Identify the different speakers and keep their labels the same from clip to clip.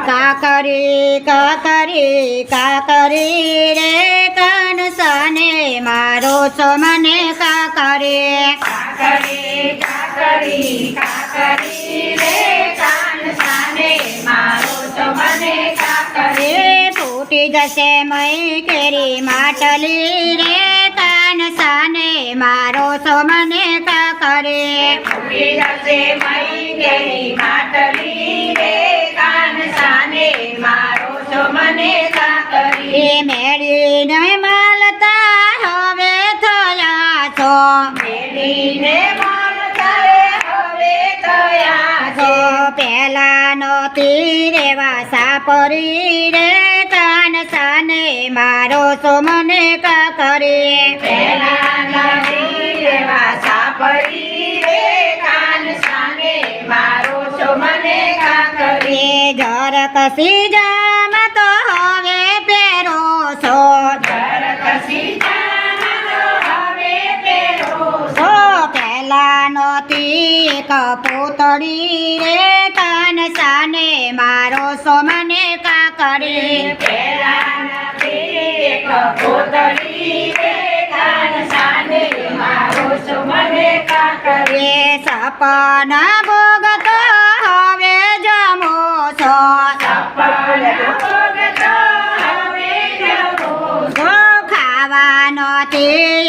Speaker 1: કાકરી કાકરી કાકરી રે કાનસાને મારો છો મને કાકરી
Speaker 2: કાકરી કાકરી રે કાનસાને મારો છો મને કાકરી
Speaker 1: ફૂટી જશે મય કેરી માટલી રે કાનસાને મારો છો મને કાકરી
Speaker 2: ફૂટી જશે મય કેરી માટલી રે કાનસાને મારો છો મને કાકરી
Speaker 1: મેળીને માલતા હવે થયા છો
Speaker 2: મેળીને મળતા હવે થયા
Speaker 1: છો
Speaker 2: છે
Speaker 1: પહેલા નહોતી રેવા સાપરી રે કાનસાને મારો છો મને કાકરી
Speaker 2: પહેલા નથી રેવા સાપરી રે કાનસાને મારો છો મને કાકરી
Speaker 1: જર કસી જામ તો હવે પહેરો છો
Speaker 2: કસી જાનો હવે પહેરો
Speaker 1: છો પહેલા નહોતી કપૂતળી રે કાનસાને મારો છો મને કાકરી
Speaker 2: પહેલા નથી એક કોતરી રે કાનસાને મારો છો મને કાકરી
Speaker 1: સપના ભોગતો હવે જમો છો
Speaker 2: સપન ભોગતો હવે જવો
Speaker 1: જો ખાવાનો તે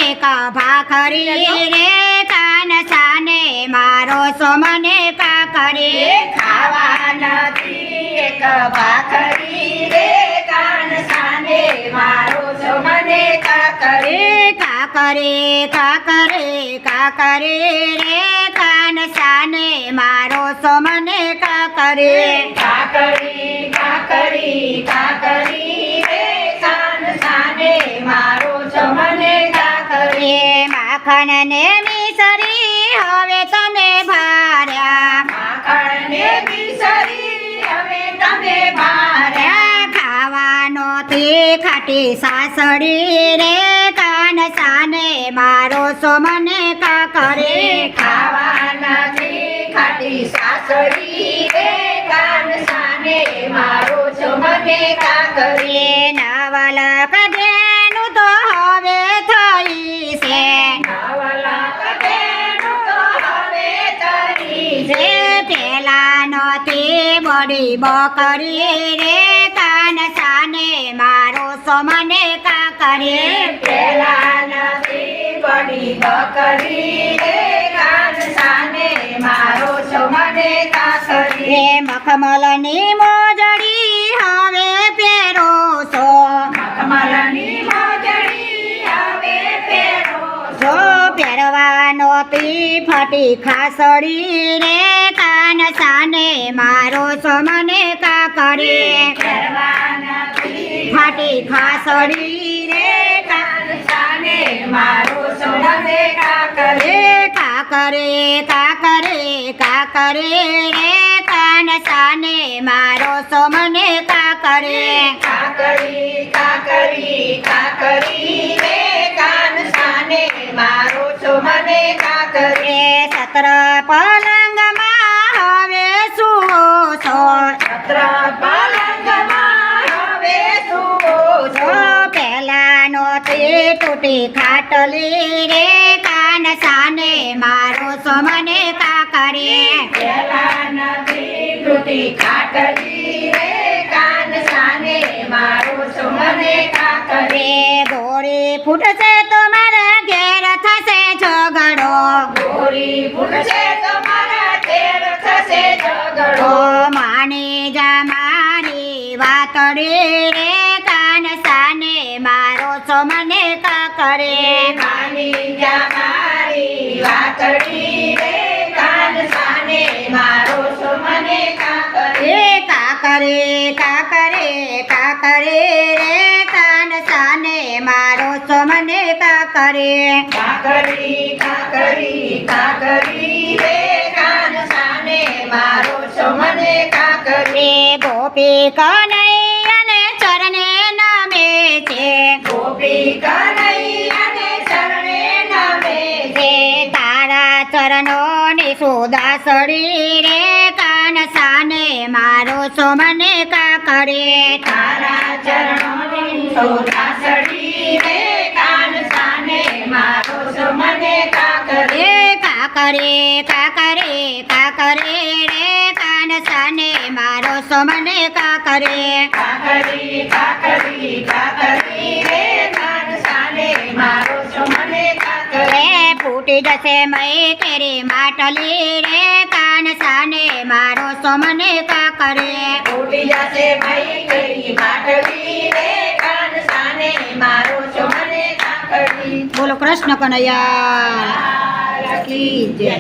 Speaker 1: એક ભાખરી રે કાનસાને મારો છો મને કાકરી
Speaker 2: ખાવા નથી એક ભાખરી રે કાનસાને મારો છો મને કાકરી
Speaker 1: કાકરી કાકરી કાકરી રે કાનસાને મારો છો મને કાકરી
Speaker 2: કાકરી કાકરી કાકરી રે કાનસાને મારો છો મને કાકરી
Speaker 1: માખણ ને મિસરી હવે તમે ભાર્યા
Speaker 2: માખણને બિસરી હવે તમે ભાર્યા
Speaker 1: ખાવાનો તે ખાટી સાસડી રે કાનસાને મારો છો મને કાકરી
Speaker 2: ખાવા નથી ખાટી સાસરી રે કાનસાને મારો છો મને કાકરી
Speaker 1: નવલ કદેનું તો હવે થઈ છે
Speaker 2: નવલા કદેનું તો હવે તરી છે
Speaker 1: પેલા નહોતી બડી બકરી રે કાનસાને મારો છો મને કાકરી
Speaker 2: પેલા નથી બડી બકરી રે કાનસાને મારો છો મને કાકરી
Speaker 1: રે મખમલની મોજડી હવે પહેરો છો
Speaker 2: મખમલની મોજડી હવે પહેરો
Speaker 1: જો પહેરવાનો તી ફટી ખાસડી રે કાનસાને મારો છો મને કાકરી
Speaker 2: પહેરવા નથી
Speaker 1: ફાટી ખાસડી રે
Speaker 2: કાનસાને મારો છો મને કાકરી
Speaker 1: કાકરે કાકરે કાકરે રે કાનસાને મારો છો મને કાકરે
Speaker 2: કાકરી કાકરી કાકરી રે કાનસાને મારો છો મને કાકરી
Speaker 1: સત્ર પલંગમાં હવે સુવો છો
Speaker 2: છત્ર પલંગમાં હવે સુવો છો
Speaker 1: જો પહેલાનો તે તૂટી ખાટલી રે કાનસાને મારો છો મને કાકરે
Speaker 2: પહેલા નથી તૂટી ખાટલી રે કાનસાને મારો છો મને કાકરી
Speaker 1: ગોળી ફૂટશે તો મારા ઘેર થશે ઝઘડો
Speaker 2: ગોરી ફૂટશે તો મારા ઘેર થશે ઝઘડો
Speaker 1: માની જા મારી વાતડી રે કાનસાને મારો છો મને કાકરે
Speaker 2: માની જા મારી વાતડી રે કાનસાને મારો છો મને કાકરી
Speaker 1: કાકરે કાકરે કાકરે રે કાનસાને મારો છો મને કાકરે
Speaker 2: કાકરી કાકરી કાકરી રે કાનસાને મારો છો મને કાકરી
Speaker 1: ગોપી કનૈયાને ચરણે નમે છે
Speaker 2: ગોપી કનૈયાને શરણે નમે છે
Speaker 1: તારા ચરણોની સુદાસડી રે કાનસાને મારો છો મને કાકરે
Speaker 2: તારા ચરણોની સોનાસડી રે કાન સાને મારો છો મને કાકરે
Speaker 1: કાકરે કાકરે કાકરે રે કાન સાને મારો છો મને કાકરે
Speaker 2: કાકરી કાકરી કાકરી રે કાન સાને મારો છો મને કાકરે
Speaker 1: રે ફૂટી જશે મય તેરી માટલી રે કાન સાને મારો છો મને કાકરે
Speaker 2: ફૂટી જશે ભાઈ કેરી માટલી રે કાન સાને મારો છો મને કાકરી
Speaker 1: બોલો કૃષ્ણ કનૈયા
Speaker 2: કી જય